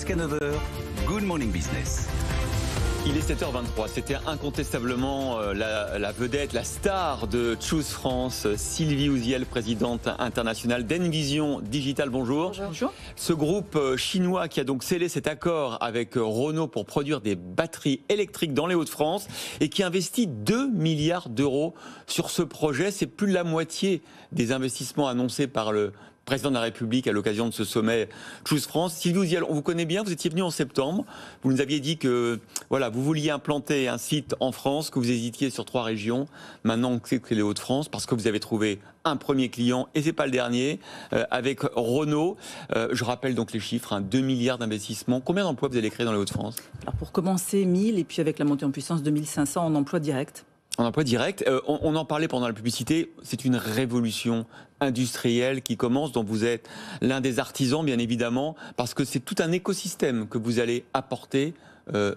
Jusqu'à 9h, Good Morning Business. Il est 7h23, c'était incontestablement la vedette, la star de Choose France, Sylvie Ouziel, présidente internationale d'Envision Digital. Bonjour. Bonjour. Ce groupe chinois qui a donc scellé cet accord avec Renault pour produire des batteries électriques dans les Hauts-de-France et qui investit 2 milliards d'euros sur ce projet. C'est plus de la moitié des investissements annoncés par le président de la République à l'occasion de ce sommet Choose France. Sylvie Ouziel, on vous connaît bien, vous étiez venu en septembre, vous nous aviez dit que voilà, vous vouliez implanter un site en France, que vous hésitiez sur 3 régions, maintenant que c'est les Hauts-de-France, parce que vous avez trouvé un premier client, et c'est pas le dernier, avec Renault. Je rappelle donc les chiffres, 2 milliards d'investissements. Combien d'emplois vous allez créer dans les Hauts-de-France ? Alors pour commencer, 1000, et puis avec la montée en puissance, 2500 en emploi direct. En emploi direct, on en parlait pendant la publicité, c'est une révolution industrielle qui commence, dont vous êtes l'un des artisans bien évidemment, parce que c'est tout un écosystème que vous allez apporter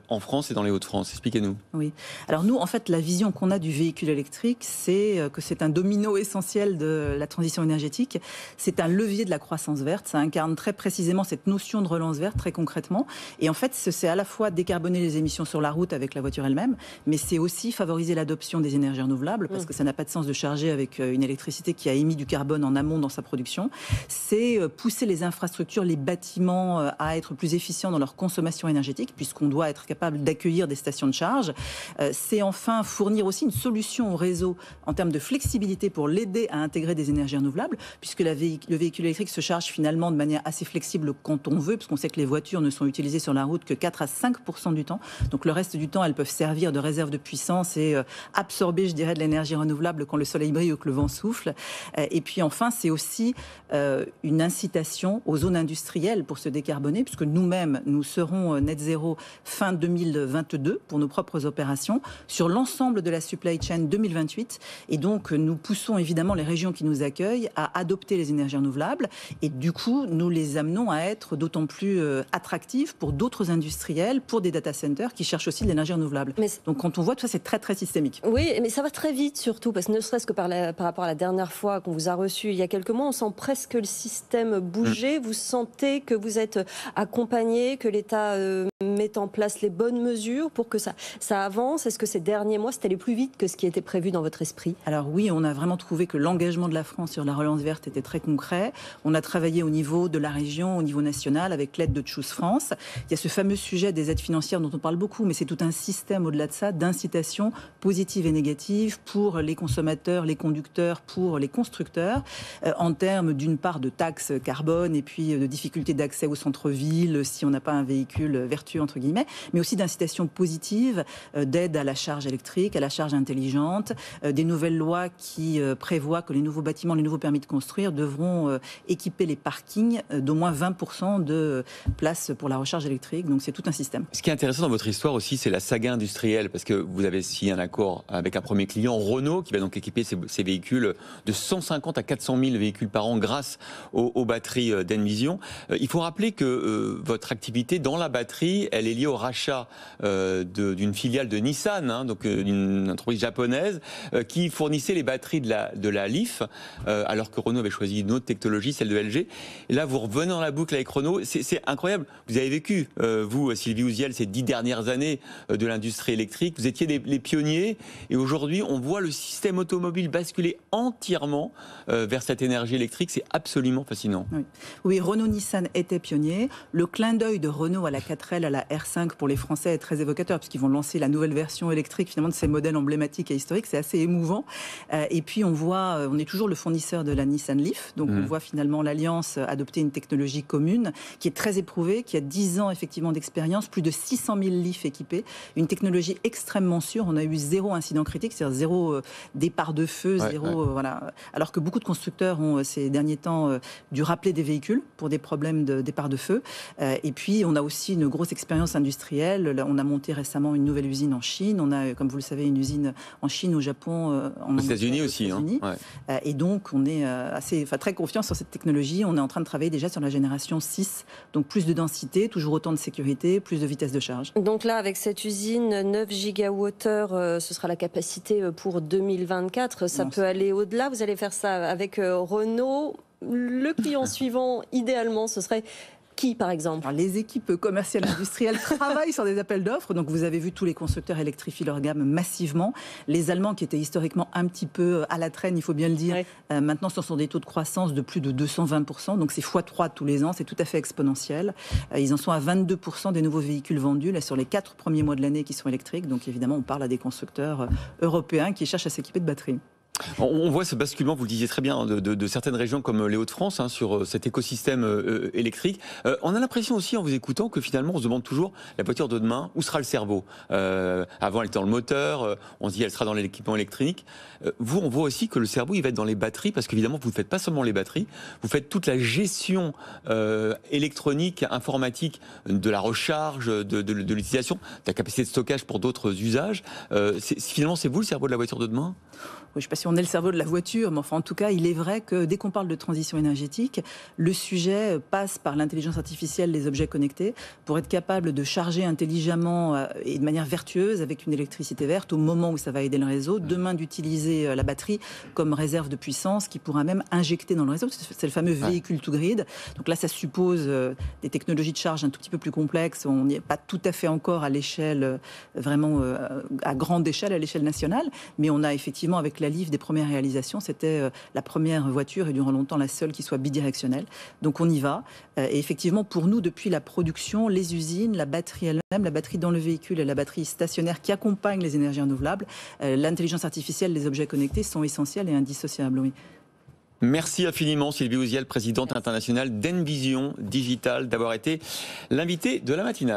en France et dans les Hauts-de-France. Expliquez-nous. Oui. Alors nous, en fait, la vision qu'on a du véhicule électrique, c'est que c'est un domino essentiel de la transition énergétique. C'est un levier de la croissance verte. Ça incarne très précisément cette notion de relance verte, très concrètement. Et en fait, c'est à la fois décarboner les émissions sur la route avec la voiture elle-même, mais c'est aussi favoriser l'adoption des énergies renouvelables, parce que ça n'a pas de sens de charger avec une électricité qui a émis du carbone en amont dans sa production. C'est pousser les infrastructures, les bâtiments à être plus efficients dans leur consommation énergétique, puisqu'on doit être capable d'accueillir des stations de charge. C'est enfin fournir aussi une solution au réseau en termes de flexibilité pour l'aider à intégrer des énergies renouvelables, puisque le véhicule électrique se charge finalement de manière assez flexible quand on veut, puisqu'on sait que les voitures ne sont utilisées sur la route que 4 à 5% du temps. Donc le reste du temps, elles peuvent servir de réserve de puissance et absorber, je dirais, de l'énergie renouvelable quand le soleil brille ou que le vent souffle. Et puis enfin, c'est aussi une incitation aux zones industrielles pour se décarboner, puisque nous-mêmes, nous serons net zéro fin 2022 pour nos propres opérations, sur l'ensemble de la supply chain 2028. Et donc, nous poussons évidemment les régions qui nous accueillent à adopter les énergies renouvelables. Et du coup, nous les amenons à être d'autant plus attractifs pour d'autres industriels, pour des data centers qui cherchent aussi de l'énergie renouvelable. Donc, quand on voit tout ça, c'est très, très systémique. Oui, mais ça va très vite surtout, parce que ne serait-ce que par rapport à la dernière fois qu'on vous a reçu il y a quelques mois, on sent presque le système bouger. Vous sentez que vous êtes accompagné, que l'État met en place les bonnes mesures pour que ça avance? Est-ce que ces derniers mois, c'est allé plus vite que ce qui était prévu dans votre esprit? Alors oui, on a vraiment trouvé que l'engagement de la France sur la relance verte était très concret. On a travaillé au niveau de la région, au niveau national, avec l'aide de Choose France. Il y a ce fameux sujet des aides financières dont on parle beaucoup, mais c'est tout un système au-delà de ça d'incitation positive et négative pour les consommateurs, les conducteurs, pour les constructeurs, en termes d'une part de taxes carbone et puis de difficultés d'accès au centre-ville si on n'a pas un véhicule vertueux, entre guillemets, mais aussi d'incitation positive, d'aide à la charge électrique, à la charge intelligente, des nouvelles lois qui prévoient que les nouveaux bâtiments, les nouveaux permis de construire devront équiper les parkings d'au moins 20% de places pour la recharge électrique. Donc c'est tout un système. Ce qui est intéressant dans votre histoire aussi, c'est la saga industrielle, parce que vous avez signé un accord avec un premier client, Renault, qui va donc équiper ces véhicules de 150 à 400 000 véhicules par an grâce aux batteries d'Envision. Il faut rappeler que votre activité dans la batterie, elle est liée au rachat d'une filiale de Nissan, donc d'une entreprise japonaise, qui fournissait les batteries de la Leaf, alors que Renault avait choisi une autre technologie, celle de LG. Et là, vous revenez dans la boucle avec Renault. C'est incroyable. Vous avez vécu, vous, Sylvie Ouziel, ces 10 dernières années de l'industrie électrique. Vous étiez les pionniers. Et aujourd'hui, on voit le système automobile basculer entièrement vers cette énergie électrique. C'est absolument fascinant. Oui, Renault-Nissan était pionnier. Le clin d'œil de Renault à la 4L, à la R5 pour les Français est très évocateur, puisqu'ils vont lancer la nouvelle version électrique finalement de ces modèles emblématiques et historiques. C'est assez émouvant. Et puis on est toujours le fournisseur de la Nissan Leaf. Donc on voit finalement l'Alliance adopter une technologie commune qui est très éprouvée, qui a 10 ans effectivement d'expérience, plus de 600 000 Leaf équipés, une technologie extrêmement sûre. On a eu 0 incident critique, c'est-à-dire 0 départ de feu, voilà. Alors que beaucoup de constructeurs ont ces derniers temps dû rappeler des véhicules pour des problèmes de départ de feu. Et puis on a aussi une grosse expérience industrielle. On a monté récemment une nouvelle usine en Chine. On a, comme vous le savez, une usine en Chine, au Japon, aux États-Unis aussi. Et donc on est très confiant sur cette technologie. On est en train de travailler déjà sur la génération 6, donc plus de densité, toujours autant de sécurité, plus de vitesse de charge. Donc là, avec cette usine, 9 gigawattheures, ce sera la capacité pour 2024. Ça peut aller au-delà. Vous allez faire ça avec Renault. Le client suivant, idéalement, ce serait Qui, par exemple? Alors, les équipes commerciales industrielles travaillent sur des appels d'offres. Donc, vous avez vu, tous les constructeurs électrifient leur gamme massivement. Les Allemands, qui étaient historiquement un petit peu à la traîne, il faut bien le dire, maintenant, ce sont des taux de croissance de plus de 220%. Donc, c'est x3 tous les ans. C'est tout à fait exponentiel. Ils en sont à 22% des nouveaux véhicules vendus là, sur les 4 premiers mois de l'année qui sont électriques. Donc, évidemment, on parle à des constructeurs européens qui cherchent à s'équiper de batteries. On voit ce basculement, vous le disiez très bien, de certaines régions comme les Hauts-de-France sur cet écosystème électrique. On a l'impression aussi, en vous écoutant, que finalement, on se demande toujours, la voiture de demain, où sera le cerveau? Avant, elle était dans le moteur, on se dit, elle sera dans l'équipement électrique. Vous, on voit aussi que le cerveau, il va être dans les batteries, parce qu'évidemment, vous ne faites pas seulement les batteries, vous faites toute la gestion électronique, informatique, de la recharge, de l'utilisation, de la capacité de stockage pour d'autres usages. Finalement, c'est vous le cerveau de la voiture de demain? Je ne sais pas si on est le cerveau de la voiture, mais enfin, en tout cas, il est vrai que dès qu'on parle de transition énergétique, le sujet passe par l'intelligence artificielle des objets connectés pour être capable de charger intelligemment et de manière vertueuse avec une électricité verte au moment où ça va aider le réseau. Demain, d'utiliser la batterie comme réserve de puissance qui pourra même injecter dans le réseau. C'est le fameux véhicule to grid. Donc là, ça suppose des technologies de charge un tout petit peu plus complexes. On n'y est pas tout à fait encore à l'échelle, vraiment à grande échelle, à l'échelle nationale. Mais on a effectivement, avec la LIF, des premières réalisations. C'était la première voiture et durant longtemps la seule qui soit bidirectionnelle. Donc on y va. Et effectivement, pour nous, depuis la production, les usines, la batterie elle-même, la batterie dans le véhicule et la batterie stationnaire qui accompagne les énergies renouvelables, l'intelligence artificielle, les objets connectés sont essentiels et indissociables, oui. Merci infiniment Sylvie Ouziel, présidente internationale d'Envision Digital, d'avoir été l'invitée de la matinale.